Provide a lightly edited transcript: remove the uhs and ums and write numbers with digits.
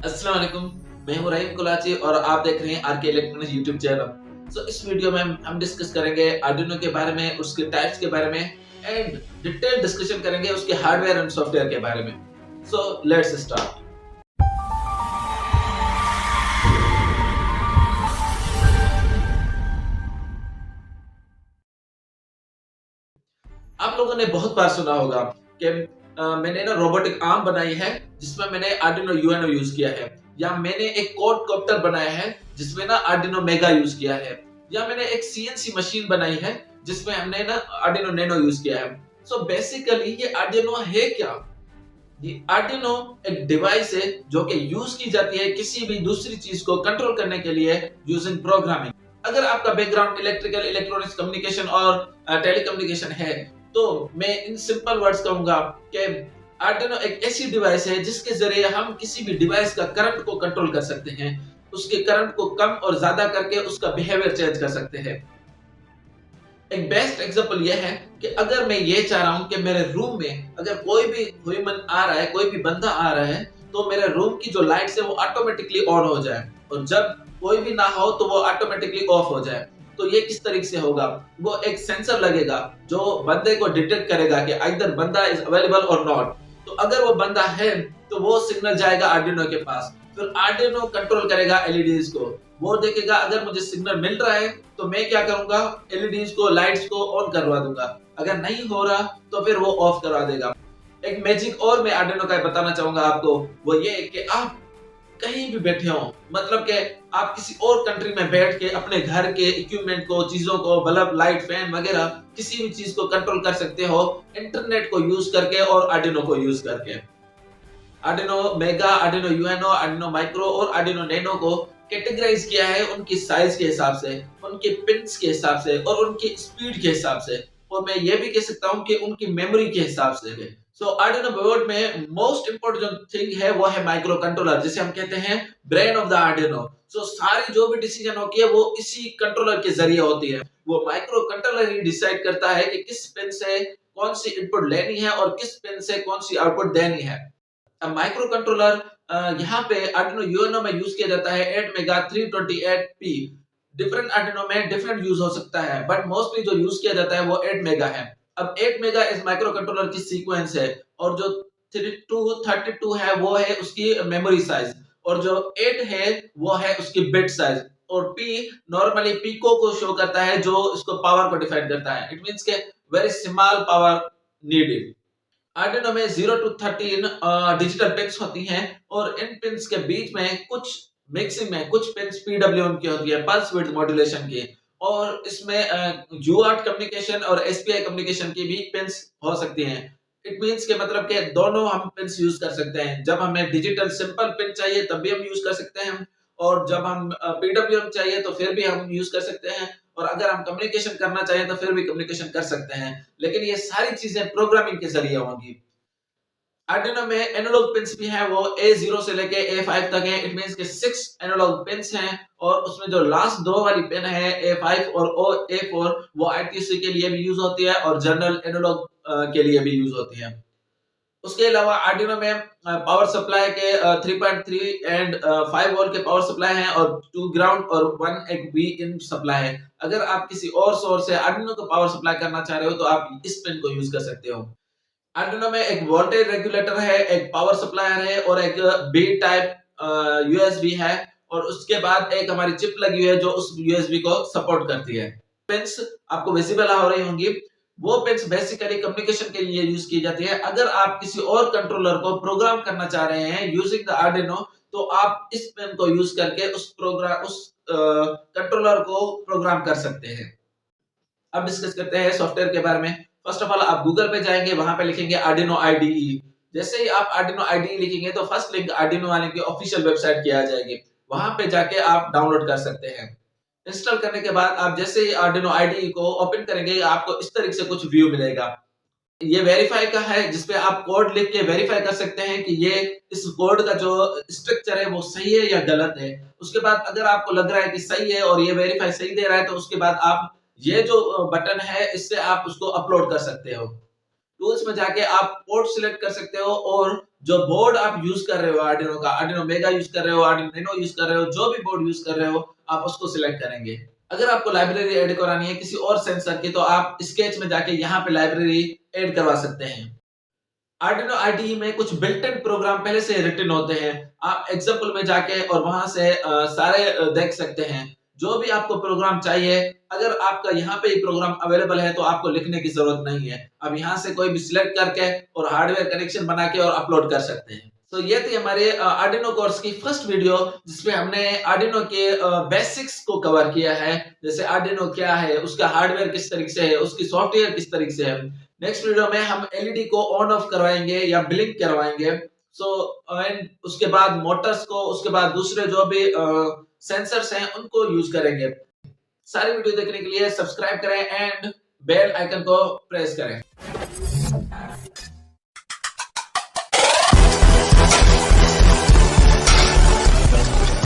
अस्सलाम वालेकुम। मैं हूं रहीम कुलाची और आप देख रहे हैं आरके इलेक्ट्रॉनिक्स यूट्यूब चैनल। इस वीडियो में हम डिस्कस करेंगे आर्डिनो के बारे में, उसके टाइप्स के बारे में एंड डिटेल डिस्कशन करेंगे उसके हार्डवेयर एंड सॉफ्टवेयर के बारे में। Let's start. आप लोगों ने बहुत बार सुना होगा कि मैंने ना रोबोटिक आर्म बनाई है जिसमें मैंने आर्डिनो यूएनओ यूज किया है, या मैंने एक क्वाडकॉप्टर बनाया है जिसमें ना आर्डिनो मेगा यूज किया है, या मैंने एक सीएनसी मशीन बनाई है जिसमें हमने ना आर्डिनो नैनो यूज किया है। बेसिकली ये आर्डिनो है क्या? ये आर्डिनो एक डिवाइस है जो कि यूज की जाती है किसी भी दूसरी चीज को कंट्रोल करने के लिए यूजिंग प्रोग्रामिंग। अगर आपका बैकग्राउंड इलेक्ट्रिकल, इलेक्ट्रॉनिक्स, कम्युनिकेशन और टेलीकम्युनिकेशन है तो मैं इन सिंपल वर्ड्स कहूंगा कि आर्डिनो एक ऐसी डिवाइस है जिसके जरिए हम किसी भी डिवाइस का करंट को कंट्रोल कर सकते हैं, उसके करंट को कम और ज्यादा करके उसका बिहेवियर चेंज कर सकते हैं। एक बेस्ट एग्जांपल यह है कि अगर मैं ये चाह रहा हूं कि मेरे रूम में अगर कोई भी ह्यूमन आ रहा है, कोई भी बंदा आ रहा है, तो मेरे रूम की जो लाइट्स है वो ऑटोमेटिकली ऑन हो जाए, और जब कोई भी ना हो तो वो ऑटोमेटिकली ऑफ हो जाए। तो ये किस तरीके से होगा? वो एक सेंसर लगेगा जो बंदे को डिटेक्ट करेगा कि आइदर बंदा इज अवेलेबल और नॉट। तो अगर वो बंदा है तो वो सिग्नल जाएगा आर्डिनो के पास, फिर आर्डिनो कंट्रोल करेगा एलईडीज को। वो देखेगा अगर मुझे सिग्नल मिल रहा है तो मैं क्या करूंगा, एलईडीज को, लाइट्स को ऑन करवा दूंगा, अगर नहीं हो रहा तो फिर वो ऑफ करवा देगा। एक मैजिक और मैं आर्डिनो का बताना चाहूंगा आपको, वो ये कि आप कहीं भी बैठे हो, मतलब कि आप किसी और कंट्री में बैठ के अपने घर के इक्विपमेंट को, चीजों को, बल्ब, लाइट, फैन वगैरह किसी भी चीज को कंट्रोल कर सकते हो इंटरनेट को यूज करके और आर्डिनो को यूज करके। Arduino mega, Arduino UNO, Arduino micro और आर्डिनो नैनो को कैटेगराइज किया है उनकी साइज के हिसाब से, उनके पिन्स के हिसाब से और उनकी स्पीड के हिसाब से, और मैं ये भी कह सकता हूं कि उनकी मेमोरी के हिसाब से। आर्डिनो बोर्ड में मोस्ट इंपोर्टेंट जो थिंग है वो है माइक्रो कंट्रोलर, जिसे हम कहते हैं ब्रेन ऑफ द आर्डिनो। सारी जो भी डिसीजन होती है वो इसी कंट्रोलर के जरिए होती है। वो माइक्रो कंट्रोलर ही डिसाइड करता है कि किस पिन से कौन सी इनपुट लेनी है और किस पिन से कौन सी आउटपुट देनी है। अब माइक्रो कंट्रोलर यहाँ पे आर्डिनो यूएनओ में यूज किया जाता है 8 मेगा 328p। डिफरेंट आर्डिनो में डिफरेंट यूज हो सकता है, बट मोस्टली जो यूज किया जाता है वो 8 मेगा है। अब 8 मेगा इस माइक्रो कंट्रोलर की सीक्वेंस है, और जो 3232 है वो है उसकी मेमोरी साइज, और जो 8 है वो है उसकी बिट साइज, और P नॉर्मली पीको को शो करता है जो इसको पावर को डिफाइन करता है। इट मींस के very small power needed. Arduino में 0 to 13 डिजिटल पिन्स होती हैं, और इन पिन्स के बीच में कुछ मिक्सिंग में कुछ पिन्स पीडब्ल्यूएम की होती है, पल्स विड्थ मॉड्यूलेशन की, और इसमें यूआर्ट कम्युनिकेशन और एसपीआई कम्युनिकेशन की भी पिन्स हो सकती हैं। इट मींस के मतलब के दोनों हम पिन्स यूज कर सकते हैं। जब हमें डिजिटल सिंपल पिन चाहिए तब भी हम यूज कर सकते हैं, और जब हम पीडब्ल्यूएम चाहिए तो फिर भी हम यूज कर सकते हैं, और अगर हम कम्युनिकेशन करना चाहें तो फिर भी कम्युनिकेशन कर सकते हैं। लेकिन ये सारी चीजें प्रोग्रामिंग के जरिए होंगी। आर्डिनो में एनालॉग पिन्स भी हैं, वो A0 से लेके A5 तक है। इट मींस के 6 एनालॉग पिन्स हैं, और उसमें जो लास्ट दो वाली पिन है A5 और A4 वो आईटीसी के लिए भी यूज होती है और जनरल एनालॉग के लिए भी यूज होती है। उसके अलावा आर्डिनो में पावर सप्लाई के 3.3 एंड 5 वोल्ट के पावर सप्लाई हैं, और 2 ग्राउंड और 1 एक बी इन सप्लाई है। अगर आप किसी और सोर्स से आर्डिनो को पावर सप्लाई करना चाह रहे हो तो आप इस पिन को यूज कर सकते हो। आर्डिनो में एक वोल्टेज रेगुलेटर है, एक पावर सप्लायर है, और एक बी टाइप यूएसबी है, और उसके बाद एक हमारी चिप लगी हुई है जो उस यूएसबी को सपोर्ट करती है। पिन्स आपको विजिबल हो रही होंगी, वो पिन्स बेसिकली कम्युनिकेशन के लिए यूज की जाती है। अगर आप किसी और कंट्रोलर को प्रोग्राम करना चाह रहे हैं यूजिंग द आर्डिनो, तो आप इस पिन को यूज करके उस कंट्रोलर को प्रोग्राम कर सकते हैं। अब डिस्कस करते हैं सॉफ्टवेयर के बारे में। फर्स्ट ऑफ ऑल आप गूगल पे जाएंगे, वहां पे लिखेंगे आर्डिनो आईडीई। जैसे ही आप आर्डिनो आईडीई लिखेंगे तो फर्स्ट लिंक आर्डिनो वाले की ऑफिशियल वेबसाइट की आ जाएगी, वहां पे जाके आप डाउनलोड कर सकते हैं। इंस्टॉल करने के बाद आप जैसे ही आर्डिनो आईडीई को ओपन करेंगे आपको इस तरीके से कुछ व्यू मिलेगा। ये वेरीफाई का है, जिसपे आप कोड लिख के वेरीफाई कर सकते हैं कि ये इस कोड का जो स्ट्रक्चर है वो सही है या गलत है। उसके बाद अगर आपको लग रहा है कि सही है और ये वेरीफाई सही दे रहा है, तो उसके बाद आप ये जो बटन है इससे आप उसको अपलोड कर सकते हो। टूल्स में जाके आप पोर्ट सिलेक्ट कर सकते हो और जो बोर्ड आप यूज कर रहे हो आर्डिनो का, आर्डिनो मेगा यूज कर रहे हो, आर्डिनो यूनो यूज कर रहे हो, जो भी बोर्ड यूज कर रहे हो आप उसको सिलेक्ट करेंगे। अगर आपको लाइब्रेरी ऐड करानी है किसी और सेंसर की, तो आप स्केच में जाके यहाँ पे लाइब्रेरी ऐड करवा सकते हैं। आर्डिनो आईडीई में कुछ बिल्ट इन प्रोग्राम पहले से रिटन होते हैं। आप एग्जाम्पल में जाके और वहां से सारे देख सकते हैं। जो भी आपको प्रोग्राम चाहिए, अगर आपका यहाँ पे ही प्रोग्राम अवेलेबल है तो आपको लिखने की जरूरत नहीं है। आप यहाँ से कोई भी सिलेक्ट करके और हार्डवेयर कनेक्शन बना के और अपलोड कर सकते हैं। तो ये थी हमारे आर्डिनो कोर्स की फर्स्ट वीडियो, जिसमें हमने आर्डिनो के बेसिक्स को कवर किया है। जैसे आर्डिनो क्या है, उसका हार्डवेयर किस तरीके से है, उसकी सॉफ्टवेयर किस तरीके से है। नेक्स्ट वीडियो में हम एलईडी को ऑन ऑफ करवाएंगे या ब्लिंक करवाएंगे। एंड उसके बाद मोटर्स को, उसके बाद दूसरे जो भी सेंसर्स हैं उनको यूज करेंगे। सारी वीडियो देखने के लिए सब्सक्राइब करें एंड बेल आइकन को प्रेस करें।